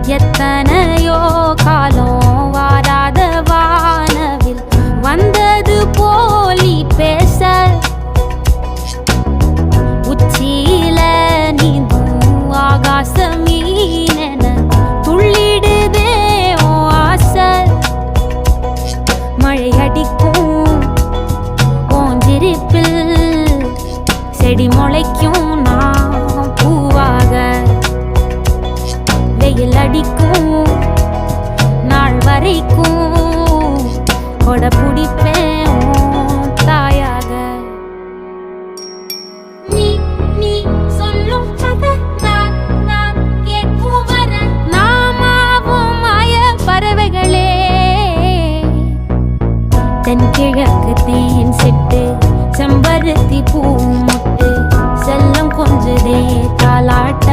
எத்தனையோ காலம் வாராத வானவில் வந்தது போலி பேச உச்சியில நீந்தும் ஆகாச மீனென துள்ளிடுதே ஓ ஆசை மழை அடிக்கும் ஓஞ்சிருப்பில் செடி முளைக்கும் நான் பூவாக வெயில் அடிக்கும் நாள் வரைக்கும் கொடை பிடிப்பேன் தாயாக நீ நீ சொல்லும் கதை நான் கேட்கும் வர நாமாவும் மாய பறவைகளே தென்கிழக்கு தேன் சிட்டு செம்பருத்தி பூ முட்டு செல்லம் கொஞ்சதே தாலாட்ட